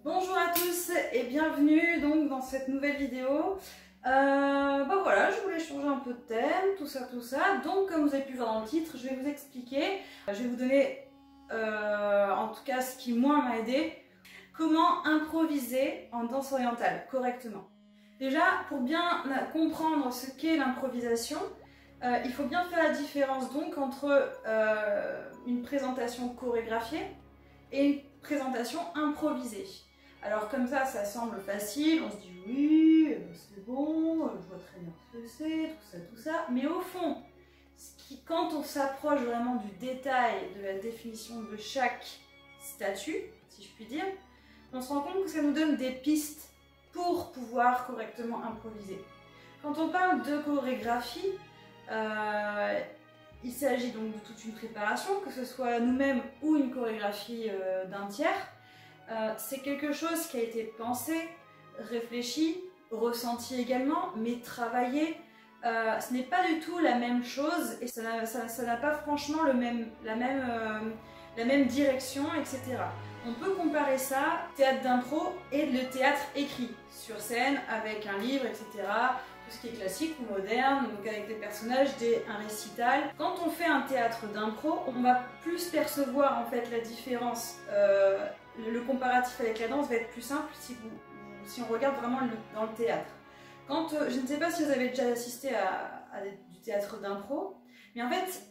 Bonjour à tous et bienvenue donc dans cette nouvelle vidéo. Voilà, je voulais changer un peu de thème, tout ça. Donc comme vous avez pu voir dans le titre, je vais vous expliquer, je vais vous donner en tout cas ce qui moi m'a aidé, comment improviser en danse orientale correctement. Déjà, pour bien comprendre ce qu'est l'improvisation, il faut bien faire la différence donc entre une présentation chorégraphiée et une présentation improvisée. Alors comme ça semble facile, on se dit oui, c'est bon, je vois très bien ce que c'est, tout ça. Mais au fond, quand on s'approche vraiment du détail, de la définition de chaque statut, si je puis dire, on se rend compte que ça nous donne des pistes pour pouvoir correctement improviser. Quand on parle de chorégraphie, il s'agit donc de toute une préparation, que ce soit nous-mêmes ou une chorégraphie d'un tiers. C'est quelque chose qui a été pensé, réfléchi, ressenti également, mais travaillé. Ce n'est pas du tout la même chose et ça n'a pas franchement la même direction, etc. On peut comparer ça, théâtre d'impro et le théâtre écrit, sur scène, avec un livre, etc. Tout ce qui est classique ou moderne, donc avec des personnages, un récital. Quand on fait un théâtre d'impro, on va plus percevoir en fait la différence. Le comparatif avec la danse va être plus simple si on regarde vraiment dans le théâtre. Je ne sais pas si vous avez déjà assisté à du théâtre d'impro, mais en fait,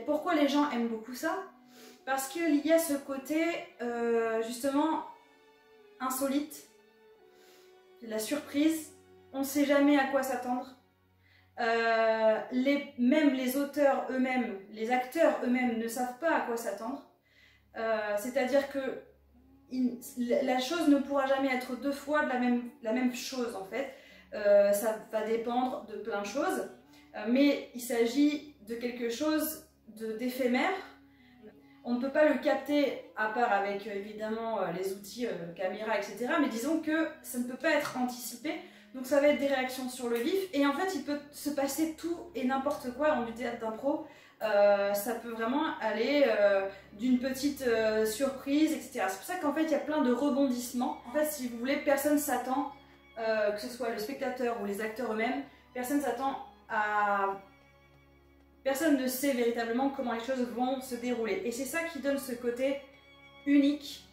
pourquoi les gens aiment beaucoup ça? Parce qu'il y a ce côté justement insolite, la surprise, on ne sait jamais à quoi s'attendre. Même les auteurs eux-mêmes, les acteurs eux-mêmes ne savent pas à quoi s'attendre. C'est-à-dire que la chose ne pourra jamais être deux fois la même chose en fait. Ça va dépendre de plein de choses, mais il s'agit de quelque chose d'éphémère. On ne peut pas le capter à part avec évidemment les outils caméra, etc. Mais disons que ça ne peut pas être anticipé. Donc ça va être des réactions sur le vif. Et en fait, il peut se passer tout et n'importe quoi dans du théâtre d'impro. Ça peut vraiment aller d'une petite surprise, etc. C'est pour ça qu'en fait, il y a plein de rebondissements. En fait, si vous voulez, personne s'attend, que ce soit le spectateur ou les acteurs eux-mêmes, personne s'attend à... Personne ne sait véritablement comment les choses vont se dérouler. Et c'est ça qui donne ce côté unique,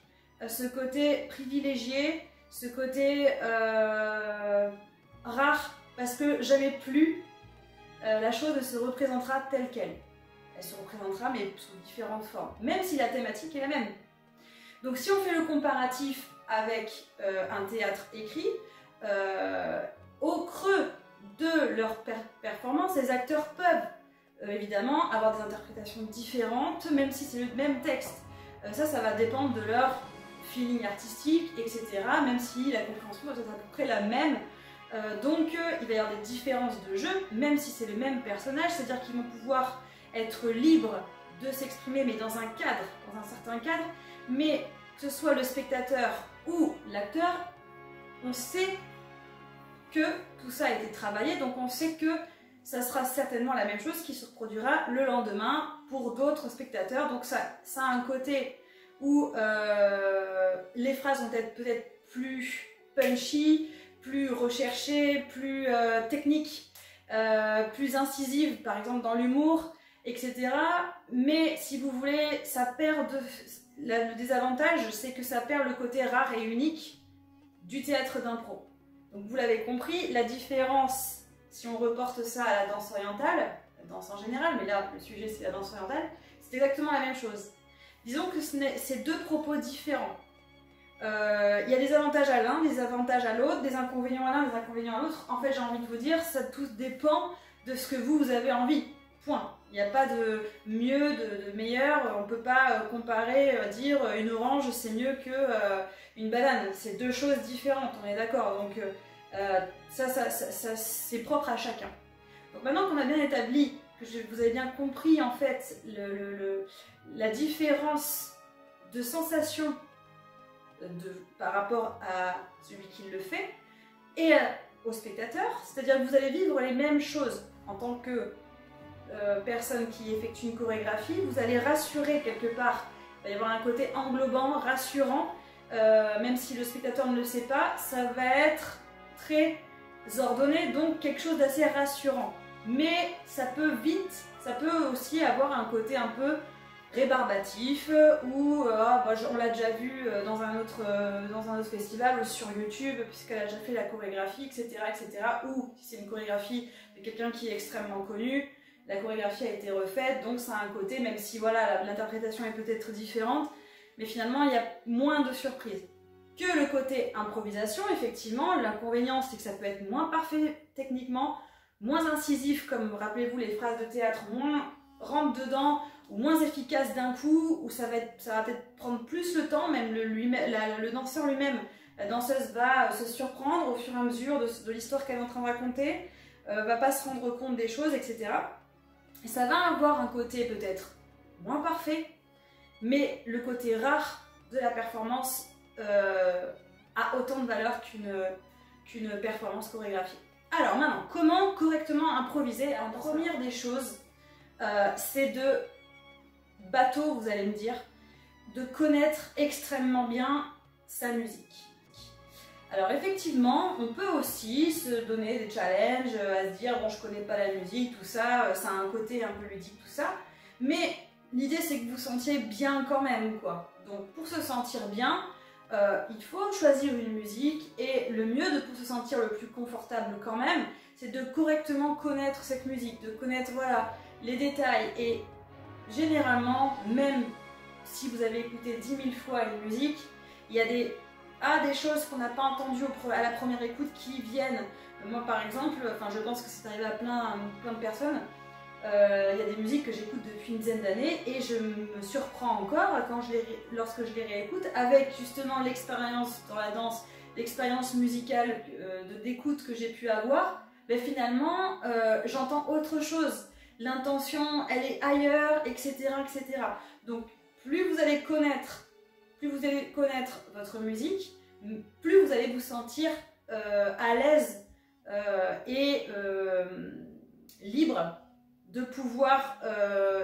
ce côté privilégié, ce côté rare, parce que jamais plus la chose ne se représentera telle qu'elle. Elle se représentera mais sous différentes formes, même si la thématique est la même. Donc si on fait le comparatif avec un théâtre écrit, au creux de leur performance, les acteurs peuvent évidemment avoir des interprétations différentes, même si c'est le même texte. Ça va dépendre de leur feeling artistique, etc. Même si la compréhension doit être à peu près la même. Donc il va y avoir des différences de jeu, même si c'est le même personnage, c'est-à-dire qu'ils vont pouvoir être libres de s'exprimer, mais dans un cadre, dans un certain cadre. Mais que ce soit le spectateur ou l'acteur, on sait que tout ça a été travaillé, donc on sait que ça sera certainement la même chose qui se reproduira le lendemain pour d'autres spectateurs. Donc ça a un côté où les phrases vont être peut-être plus punchy, plus recherchées, plus techniques, plus incisives, par exemple dans l'humour, etc. Mais si vous voulez, ça perd le désavantage, c'est que ça perd le côté rare et unique du théâtre d'impro. Donc vous l'avez compris, la différence, si on reporte ça à la danse orientale, la danse en général, mais là le sujet c'est la danse orientale, c'est exactement la même chose. Disons que c'est deux propos différents. Il y a des avantages à l'un, des avantages à l'autre, des inconvénients à l'un, des inconvénients à l'autre. En fait, j'ai envie de vous dire, ça tout dépend de ce que vous avez envie. Point. Il n'y a pas de mieux, de meilleur. On ne peut pas comparer, dire une orange c'est mieux qu'une banane. C'est deux choses différentes, on est d'accord. Donc ça c'est propre à chacun. Donc maintenant qu'on a bien établi, que vous avez bien compris en fait la différence de sensation par rapport à celui qui le fait et au spectateur, c'est-à-dire que vous allez vivre les mêmes choses en tant que personne qui effectue une chorégraphie, vous allez rassurer quelque part, il va y avoir un côté englobant, rassurant, même si le spectateur ne le sait pas, ça va être très ordonné, donc quelque chose d'assez rassurant. Mais ça peut aussi avoir un côté un peu rébarbatif, ou on l'a déjà vu dans un autre festival ou sur YouTube, puisqu'elle a déjà fait la chorégraphie, etc. etc. ou si c'est une chorégraphie de quelqu'un qui est extrêmement connu, la chorégraphie a été refaite, donc ça a un côté, même si voilà, l'interprétation est peut-être différente, mais finalement il y a moins de surprises. Que le côté improvisation, effectivement, l'inconvénient c'est que ça peut être moins parfait techniquement, moins incisif, comme rappelez-vous les phrases de théâtre, moins rentre dedans, ou moins efficace d'un coup, ou ça va peut-être prendre plus le temps, même le danseur lui-même, la danseuse va se surprendre au fur et à mesure de l'histoire qu'elle est en train de raconter, va pas se rendre compte des choses, etc. Et ça va avoir un côté peut-être moins parfait, mais le côté rare de la performance a autant de valeur qu'une performance chorégraphiée. Alors maintenant, comment correctement improviser? Alors, première des choses, c'est de bateau, vous allez me dire, de connaître extrêmement bien sa musique. Alors effectivement, on peut aussi se donner des challenges, à se dire bon je connais pas la musique, tout ça, ça a un côté un peu ludique, tout ça, mais l'idée c'est que vous vous sentiez bien quand même, quoi. Donc pour se sentir bien, il faut choisir une musique, et le mieux pour se sentir le plus confortable quand même, c'est de correctement connaître cette musique, de connaître voilà, les détails, et généralement, même si vous avez écouté 10 000 fois une musique, il y a des choses qu'on n'a pas entendues à la première écoute qui viennent. Moi par exemple, je pense que c'est arrivé à plein de personnes, il y a des musiques que j'écoute depuis une dizaine d'années et je me surprends encore lorsque je les réécoute avec justement l'expérience dans la danse, l'expérience musicale d'écoute que j'ai pu avoir, mais finalement j'entends autre chose. L'intention, elle est ailleurs, etc., etc. Donc, plus vous allez connaître votre musique, plus vous allez vous sentir à l'aise et libre de pouvoir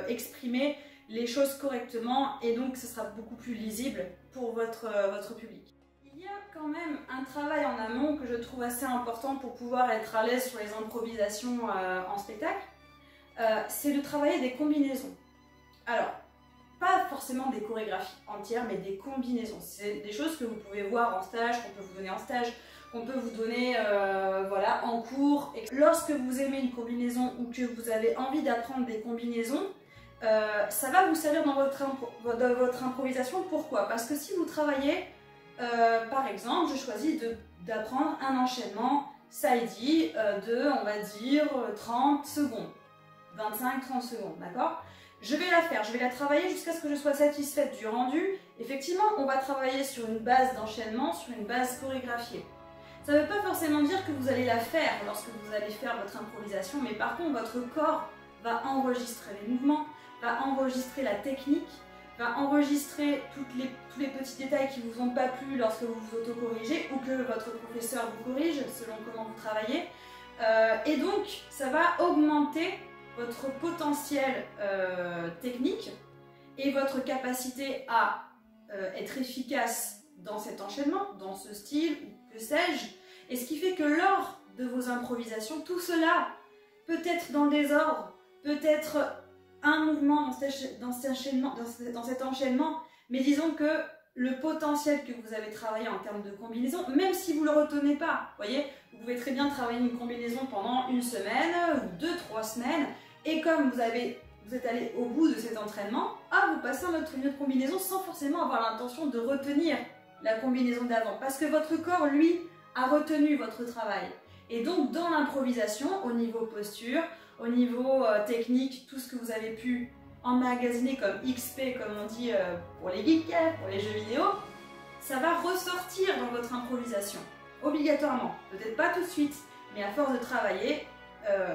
exprimer les choses correctement, et donc ce sera beaucoup plus lisible pour votre public. Il y a quand même un travail en amont que je trouve assez important pour pouvoir être à l'aise sur les improvisations en spectacle. C'est de travailler des combinaisons. Alors, pas forcément des chorégraphies entières, mais des combinaisons. C'est des choses que vous pouvez voir en stage, qu'on peut vous donner en stage, qu'on peut vous donner voilà, en cours. Et lorsque vous aimez une combinaison ou que vous avez envie d'apprendre des combinaisons, ça va vous servir dans votre improvisation. Pourquoi? Parce que si vous travaillez, par exemple, je choisis d'apprendre un enchaînement side de, on va dire, 30 secondes. 25-30 secondes, d'accord? Je vais la faire, je vais la travailler jusqu'à ce que je sois satisfaite du rendu. Effectivement, on va travailler sur une base d'enchaînement, sur une base chorégraphiée. Ça ne veut pas forcément dire que vous allez la faire lorsque vous allez faire votre improvisation, mais par contre, votre corps va enregistrer les mouvements, va enregistrer la technique, va enregistrer tous les petits détails qui ne vous ont pas plu lorsque vous vous autocorrigez ou que votre professeur vous corrige selon comment vous travaillez. Et donc, ça va augmenter votre potentiel technique et votre capacité à être efficace dans cet enchaînement, dans ce style, ou que sais-je. Et ce qui fait que lors de vos improvisations, tout cela peut être dans le désordre, peut être un mouvement dans cet enchaînement, mais disons que le potentiel que vous avez travaillé en termes de combinaison, même si vous ne le retenez pas, vous voyez, vous pouvez très bien travailler une combinaison pendant une semaine ou 2-3 semaines, et comme vous êtes allé au bout de cet entraînement, vous passez une autre combinaison sans forcément avoir l'intention de retenir la combinaison d'avant, parce que votre corps, lui, a retenu votre travail. Et donc, dans l'improvisation, au niveau posture, au niveau technique, tout ce que vous avez pu emmagasiner comme XP, comme on dit pour les geeks, pour les jeux vidéo, ça va ressortir dans votre improvisation, obligatoirement. Peut-être pas tout de suite, mais à force de travailler,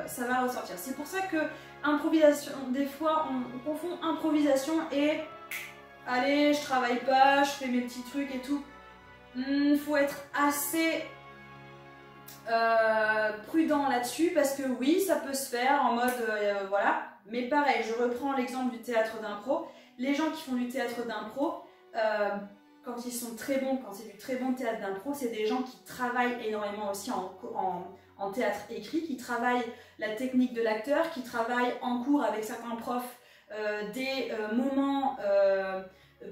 ça va ressortir. C'est pour ça que improvisation, des fois, on confond improvisation et allez, je travaille pas, je fais mes petits trucs et tout. Faut être assez prudent là-dessus, parce que oui, ça peut se faire en mode voilà, mais pareil, je reprends l'exemple du théâtre d'impro. Les gens qui font du théâtre d'impro, quand ils sont très bons, quand c'est du très bon théâtre d'impro, c'est des gens qui travaillent énormément aussi en théâtre écrit, qui travaillent la technique de l'acteur, qui travaillent en cours avec certains profs des moments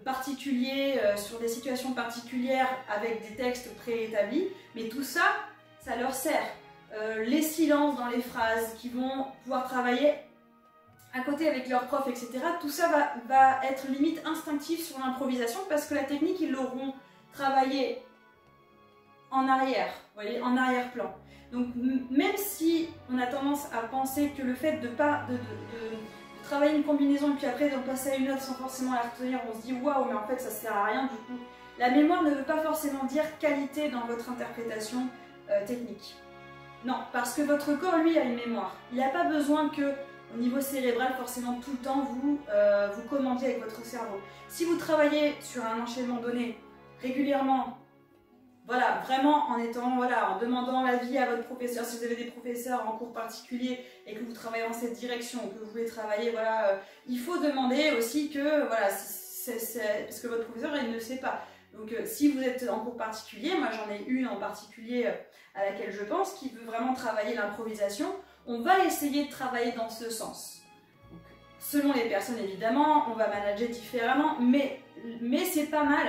particuliers, sur des situations particulières avec des textes préétablis, mais tout ça, ça leur sert. Les silences dans les phrases, qui vont pouvoir travailler à côté avec leurs profs, etc. Tout ça va être limite instinctif sur l'improvisation parce que la technique, ils l'auront travaillé en arrière, vous voyez, en arrière-plan. Donc même si on a tendance à penser que le fait de travailler une combinaison et puis après de passer à une autre sans forcément la retenir, on se dit waouh, mais en fait ça sert à rien du coup. La mémoire ne veut pas forcément dire qualité dans votre interprétation technique. Non, parce que votre corps, lui, a une mémoire. Il n'a pas besoin que, au niveau cérébral, forcément tout le temps, vous commandiez avec votre cerveau. Si vous travaillez sur un enchaînement donné régulièrement, voilà, vraiment en demandant l'avis à votre professeur, si vous avez des professeurs en cours particulier et que vous travaillez dans cette direction, que vous voulez travailler, voilà, il faut demander aussi que, voilà, parce que votre professeur, il ne sait pas. Donc si vous êtes en cours particulier, moi j'en ai une en particulier à laquelle je pense, qui veut vraiment travailler l'improvisation, on va essayer de travailler dans ce sens. Donc, selon les personnes évidemment, on va manager différemment, mais c'est pas mal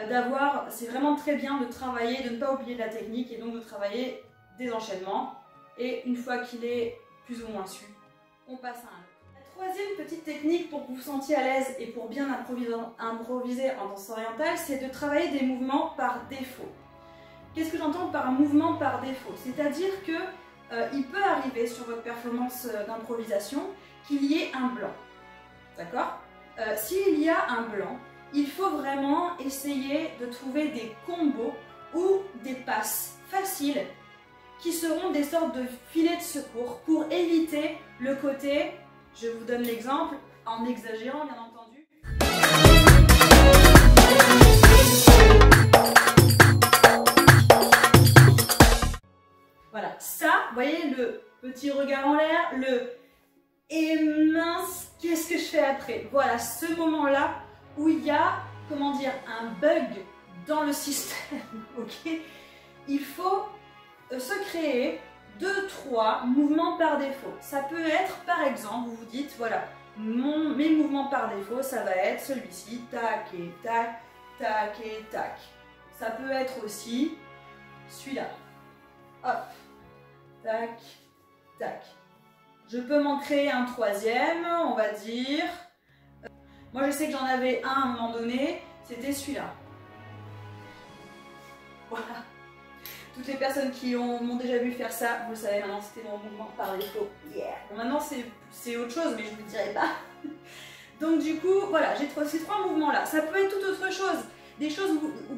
d'avoir, c'est vraiment très bien de travailler, de ne pas oublier de la technique et donc de travailler des enchaînements. Et une fois qu'il est plus ou moins su, on passe à un autre. La troisième petite technique pour que vous vous sentiez à l'aise et pour bien improviser en danse orientale, c'est de travailler des mouvements par défaut. Qu'est-ce que j'entends par un mouvement par défaut? C'est-à-dire que il peut arriver sur votre performance d'improvisation qu'il y ait un blanc. D'accord? S'il y a un blanc, il faut vraiment essayer de trouver des combos ou des passes faciles qui seront des sortes de filets de secours pour éviter le côté, je vous donne l'exemple, en exagérant bien entendu. Voilà, ça, vous voyez le petit regard en l'air, le « et mince, qu'est-ce que je fais après ?» Voilà, ce moment-là où il y a, comment dire, un bug dans le système, ok? Il faut se créer 2-3 mouvements par défaut. Ça peut être, par exemple, vous vous dites, voilà, mes mouvements par défaut, ça va être celui-ci, tac et tac, tac et tac. Ça peut être aussi celui-là. Hop, tac, tac. Je peux m'en créer un troisième, on va dire. Moi, je sais que j'en avais un à un moment donné, c'était celui-là. Voilà. Toutes les personnes qui m'ont déjà vu faire ça, vous le savez, maintenant c'était mon mouvement par défaut. Yeah. Bon, maintenant c'est autre chose, mais je ne vous le dirai pas. Donc du coup, voilà, j'ai ces trois mouvements-là. Ça peut être tout autre chose. Des choses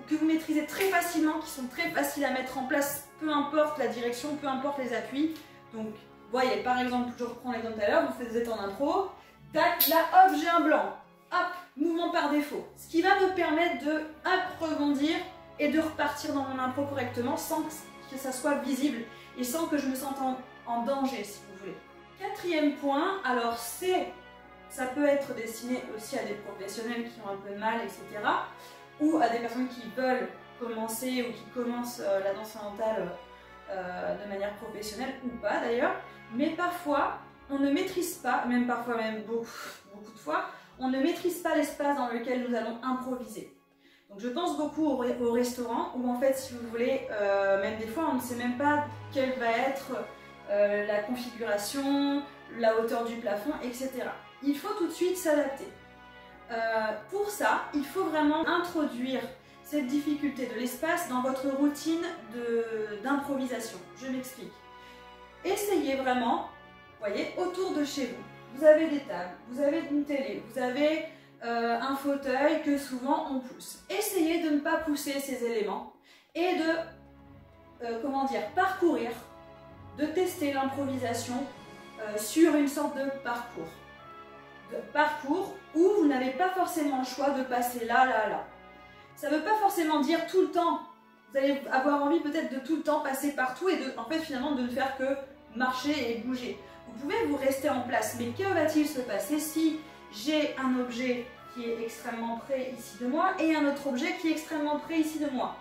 que vous maîtrisez très facilement, qui sont très faciles à mettre en place, peu importe la direction, peu importe les appuis. Donc, vous voyez, par exemple, je reprends l'exemple tout à l'heure, vous êtes en intro, tac, là, hop, j'ai un blanc. Hop, mouvement par défaut. Ce qui va me permettre de rebondir et de repartir dans mon impro correctement sans que ça soit visible et sans que je me sente en danger, si vous voulez. Quatrième point, alors ça peut être destiné aussi à des professionnels qui ont un peu de mal, etc. ou à des personnes qui veulent commencer ou qui commencent la danse orientale de manière professionnelle ou pas d'ailleurs. Mais parfois, on ne maîtrise pas, même parfois même beaucoup de fois, on ne maîtrise pas l'espace dans lequel nous allons improviser. Donc je pense beaucoup au restaurant où en fait, si vous voulez, même des fois on ne sait même pas quelle va être la configuration, la hauteur du plafond, etc. Il faut tout de suite s'adapter. Pour ça, il faut vraiment introduire cette difficulté de l'espace dans votre routine d'improvisation. Je m'explique. Essayez vraiment, vous voyez, autour de chez vous. Vous avez des tables, vous avez une télé, vous avez un fauteuil que souvent on pousse. Essayez de ne pas pousser ces éléments et de, comment dire, parcourir, de tester l'improvisation sur une sorte de parcours où vous n'avez pas forcément le choix de passer là, là, là. Ça ne veut pas forcément dire tout le temps. Vous allez avoir envie peut-être de tout le temps passer partout et en fait finalement de ne faire que marcher et bouger. Vous pouvez vous rester en place, mais que va-t-il se passer si j'ai un objet qui est extrêmement près ici de moi et un autre objet qui est extrêmement près ici de moi.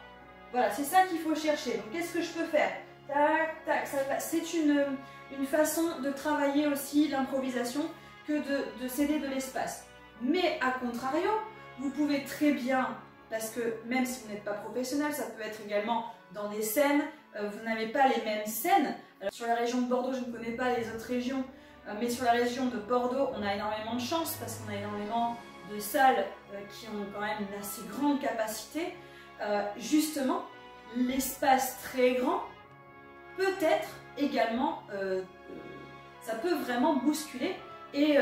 Voilà, c'est ça qu'il faut chercher. Donc qu'est-ce que je peux faire? Tac, tac, c'est une façon de travailler aussi l'improvisation que de céder de l'espace. Mais à contrario, vous pouvez très bien, parce que même si vous n'êtes pas professionnel, ça peut être également dans des scènes, vous n'avez pas les mêmes scènes. Alors, sur la région de Bordeaux, je ne connais pas les autres régions, mais sur la région de Bordeaux, on a énormément de chance parce qu'on a énormément de salles qui ont quand même une assez grande capacité. Justement, l'espace très grand peut être également, ça peut vraiment bousculer et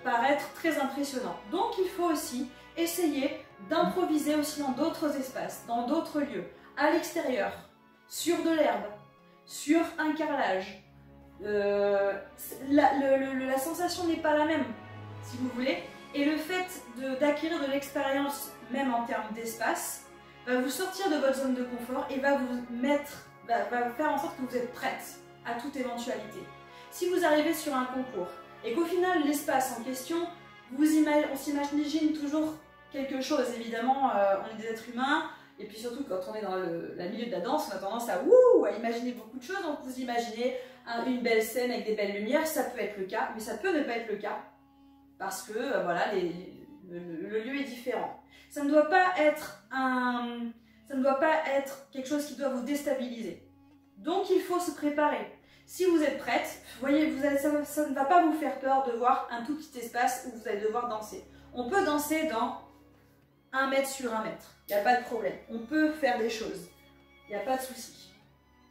paraître très impressionnant. Donc il faut aussi essayer d'improviser aussi dans d'autres espaces, dans d'autres lieux, à l'extérieur, sur de l'herbe, sur un carrelage. La sensation n'est pas la même, si vous voulez, et le fait d'acquérir de l'expérience, même en termes d'espace, va vous sortir de votre zone de confort et va vous faire en sorte que vous êtes prête à toute éventualité. Si vous arrivez sur un concours et qu'au final l'espace en question, on s'imagine toujours quelque chose, évidemment, on est des êtres humains, et puis surtout quand on est dans la milieu de la danse, on a tendance à imaginer beaucoup de choses, donc vous imaginez une belle scène avec des belles lumières, ça peut être le cas, mais ça peut ne pas être le cas, parce que voilà, le lieu est différent. Ça ne doit pas être quelque chose qui doit vous déstabiliser. Donc il faut se préparer. Si vous êtes prête, vous voyez, ça ne va pas vous faire peur de voir un tout petit espace où vous allez devoir danser. On peut danser dans 1 mètre sur 1 mètre, il n'y a pas de problème. On peut faire des choses, il n'y a pas de souci.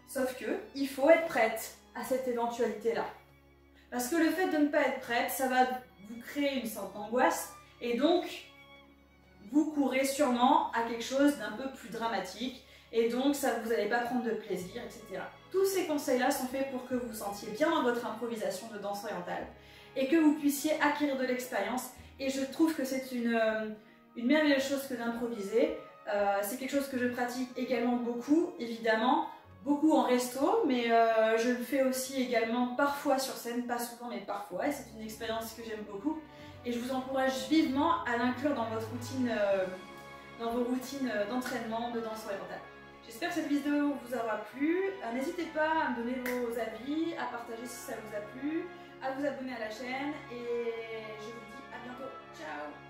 Sauf que il faut être prête à cette éventualité-là. Parce que le fait de ne pas être prête, ça va vous créer une sorte d'angoisse et donc vous courez sûrement à quelque chose d'un peu plus dramatique et donc vous n'allez pas prendre de plaisir, etc. Tous ces conseils-là sont faits pour que vous vous sentiez bien dans votre improvisation de danse orientale et que vous puissiez acquérir de l'expérience. Et je trouve que c'est une merveilleuse chose que d'improviser. C'est quelque chose que je pratique également beaucoup, évidemment, beaucoup en resto, mais je le fais aussi également parfois sur scène, pas souvent mais parfois, et c'est une expérience que j'aime beaucoup. Et je vous encourage vivement à l'inclure dans votre routine, dans vos routines d'entraînement de danse orientale. J'espère que cette vidéo vous aura plu. N'hésitez pas à me donner vos avis, à partager si ça vous a plu, à vous abonner à la chaîne et je vous dis à bientôt. Ciao!